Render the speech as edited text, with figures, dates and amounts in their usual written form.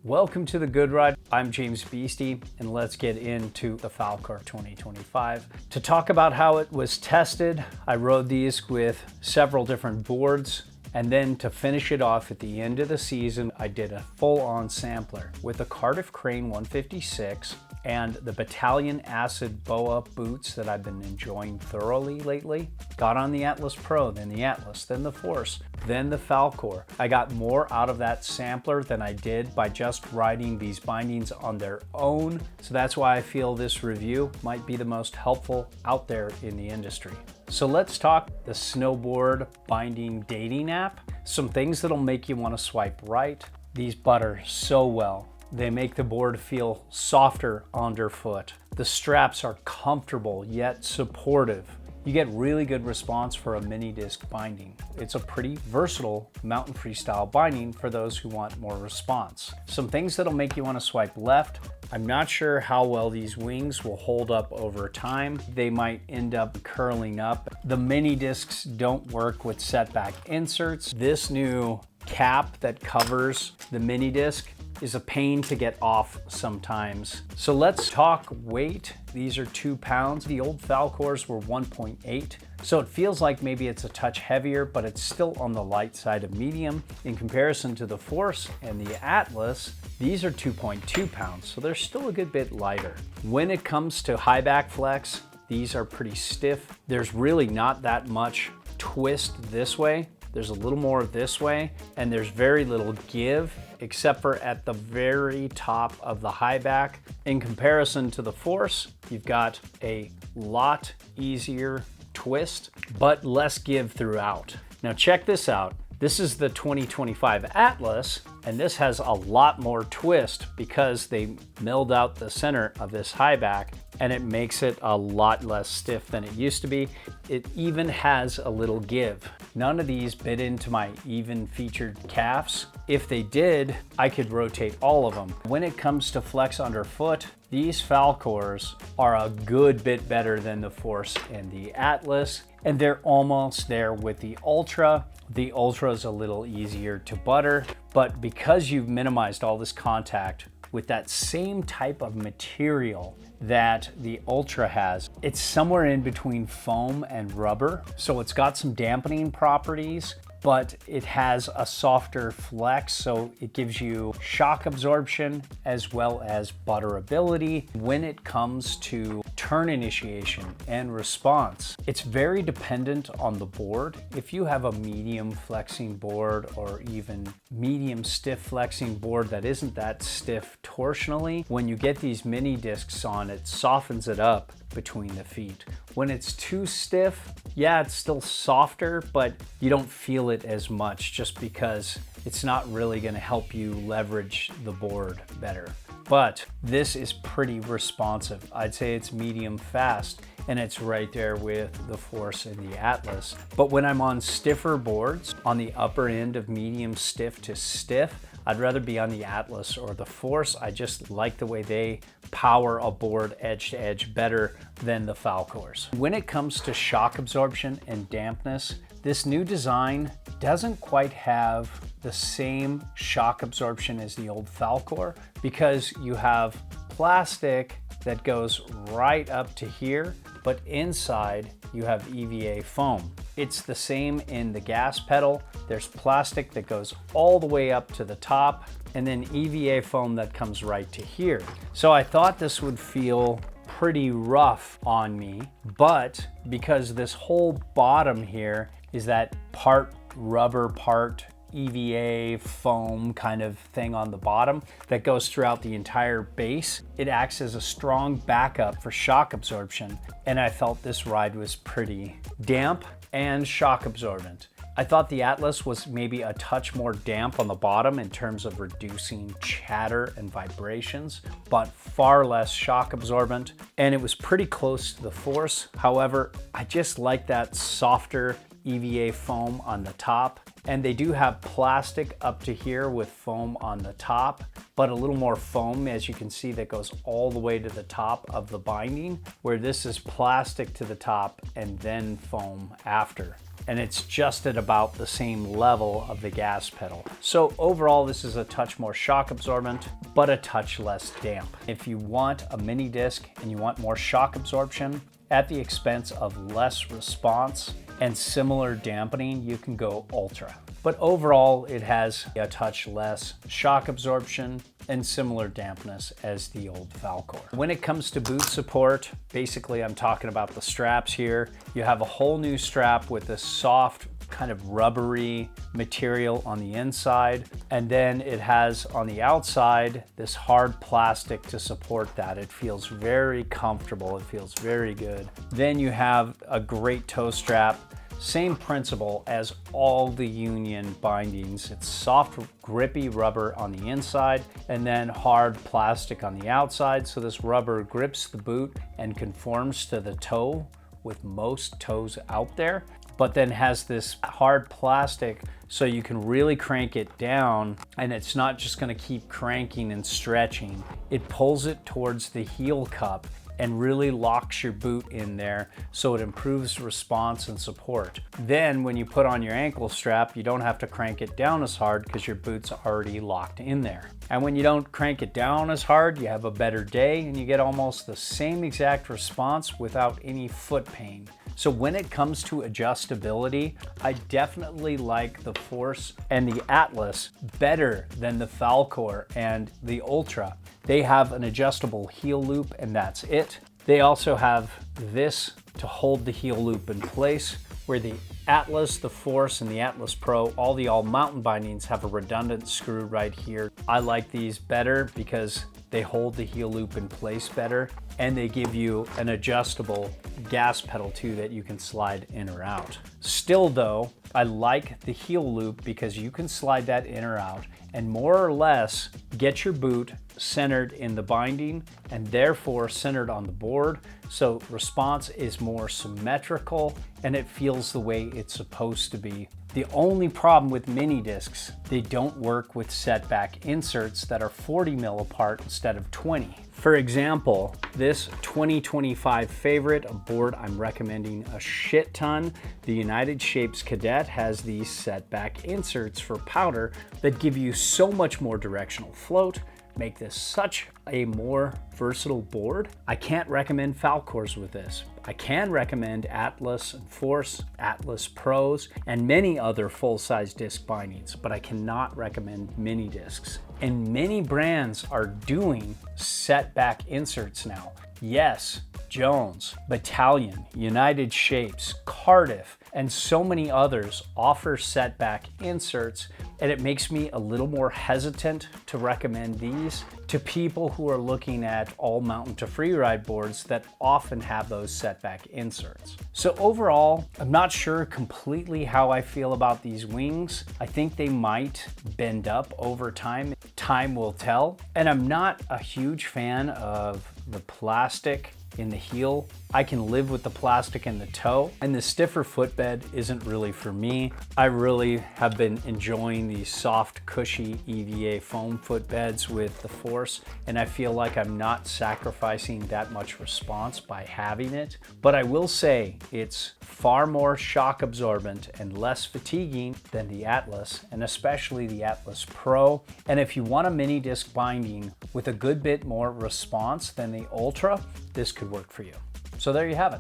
Welcome to The Good Ride. I'm James Beastie, and let's get into the Falcor 2025. To talk about how it was tested, I rode these with several different boards, and then to finish it off at the end of the season, I did a full-on sampler with a Cardiff Crane 156 and the Battalion Acid BOA boots that I've been enjoying thoroughly lately. Got on the Atlas Pro, then the Atlas, then the Force, then the Falcor. I got more out of that sampler than I did by just riding these bindings on their own. So that's why I feel this review might be the most helpful out there in the industry. So let's talk the Snowboard binding dating app. Some things that'll make you want to swipe right. These butter so well. They make the board feel softer underfoot. The straps are comfortable yet supportive. You get really good response for a mini disc binding. It's a pretty versatile mountain freestyle binding for those who want more response. Some things that'll make you want to swipe left. I'm not sure how well these wings will hold up over time. They might end up curling up. The mini discs don't work with SetBack Inserts. This new cap that covers the mini disc is a pain to get off sometimes. So let's talk weight. These are 2 pounds. The old Falcors were 1.8. So it feels like maybe it's a touch heavier, but it's still on the light side of medium. In comparison to the Force and the Atlas, these are 2.2 pounds, so they're still a good bit lighter. When it comes to Highback Flex, these are pretty stiff. There's really not that much twist this way. There's a little more this way, and there's very little give, except for at the very top of the high back. In comparison to the Force, you've got a lot easier twist, but less give throughout. Now check this out. This is the 2025 Atlas, and this has a lot more twist because they milled out the center of this high back, and it makes it a lot less stiff than it used to be. It even has a little give. None of these bit into my even featured calves. If they did, I could rotate all of them. When it comes to flex underfoot, these Falcors are a good bit better than the Force and the Atlas, and they're almost there with the Ultra. The Ultra is a little easier to butter, but because you've minimized all this contact with that same type of material that the Ultra has, it's somewhere in between foam and rubber. So it's got some dampening properties, but it has a softer flex, so it gives you shock absorption as well as butterability. When it comes to turn initiation and response, it's very dependent on the board. If you have a medium flexing board or even medium stiff flexing board that isn't that stiff torsionally, when you get these mini discs on, it softens it up between the feet. When it's too stiff, yeah, it's still softer, but you don't feel it as much just because it's not really going to help you leverage the board better. But this is pretty responsive. I'd say it's medium fast, and it's right there with the Force and the Atlas. But when I'm on stiffer boards, on the upper end of medium stiff to stiff, I'd rather be on the Atlas or the Force. I just like the way they power a board edge to edge better than the Falcors. When it comes to shock absorption and dampness, this new design doesn't quite have the same shock absorption as the old Falcor because you have plastic that goes right up to here, but inside you have EVA foam. It's the same in the gas pedal. There's plastic that goes all the way up to the top, and then EVA foam that comes right to here. So I thought this would feel pretty rough on me, but because this whole bottom here is that part rubber, part EVA foam kind of thing on the bottom that goes throughout the entire base, it acts as a strong backup for shock absorption, and I felt this ride was pretty damp and shock absorbent. I thought the Atlas was maybe a touch more damp on the bottom in terms of reducing chatter and vibrations, but far less shock absorbent, and it was pretty close to the Force. However, I just like that softer EVA foam on the top, and they do have plastic up to here with foam on the top, but a little more foam, as you can see, that goes all the way to the top of the binding, where this is plastic to the top and then foam after. and it's just at about the same level of the gas pedal. So overall, this is a touch more shock absorbent, but a touch less damp. If you want a mini disc and you want more shock absorption at the expense of less response and similar dampening, you can go Ultra. But overall, it has a touch less shock absorption and similar dampness as the old Falcor. When it comes to boot support, basically I'm talking about the straps here. You have a whole new strap with a soft kind of rubbery material on the inside, and then it has on the outside this hard plastic to support that. It feels very comfortable, it feels very good. Then you have a great toe strap. Same principle as all the Union bindings. It's soft, grippy rubber on the inside and then hard plastic on the outside. So this rubber grips the boot and conforms to the toe with most toes out there, but then has this hard plastic so you can really crank it down and it's not just gonna keep cranking and stretching. It pulls it towards the heel cup and really locks your boot in there so it improves response and support. Then when you put on your ankle strap, you don't have to crank it down as hard because your boot's already locked in there. And when you don't crank it down as hard, you have a better day and you get almost the same exact response without any foot pain. So when it comes to adjustability, I definitely like the Force and the Atlas better than the Falcor and the Ultra. They have an adjustable heel loop and that's it. They also have this to hold the heel loop in place, where the Atlas, the Force, and the Atlas Pro, all the all mountain bindings have a redundant screw right here. I like these better because they hold the heel loop in place better, and they give you an adjustable gas pedal too that you can slide in or out. Still though, I like the heel loop because you can slide that in or out and more or less get your boot centered in the binding and therefore centered on the board. So response is more symmetrical and it feels the way it's supposed to be. The only problem with mini discs, they don't work with SetBack inserts that are 40 mil apart instead of 20. For example, this 2025 favorite, a board I'm recommending a shit ton, the United Shapes Cadet has these SetBack inserts for powder that give you so much more directional float, make this such a more versatile board. I can't recommend Falcors with this. I can recommend Atlas and Force, Atlas Pros, and many other full-size disc bindings, but I cannot recommend mini discs. And many brands are doing SetBack inserts now. Yes, Jones, Battalion, United Shapes, Cardiff, and so many others offer SetBack inserts, and it makes me a little more hesitant to recommend these to people who are looking at all mountain to freeride boards that often have those SetBack inserts. So overall, I'm not sure completely how I feel about these wings. I think they might bend up over time. Time will tell. And I'm not a huge fan of the plastic in the heel. I can live with the plastic in the toe, and the stiffer footbed isn't really for me. I really have been enjoying these soft, cushy EVA foam footbeds with the Force, and I feel like I'm not sacrificing that much response by having it. But I will say it's far more shock absorbent and less fatiguing than the Atlas, and especially the Atlas Pro. And if you want a mini disc binding with a good bit more response than the Ultra, this could work for you. So there you have it.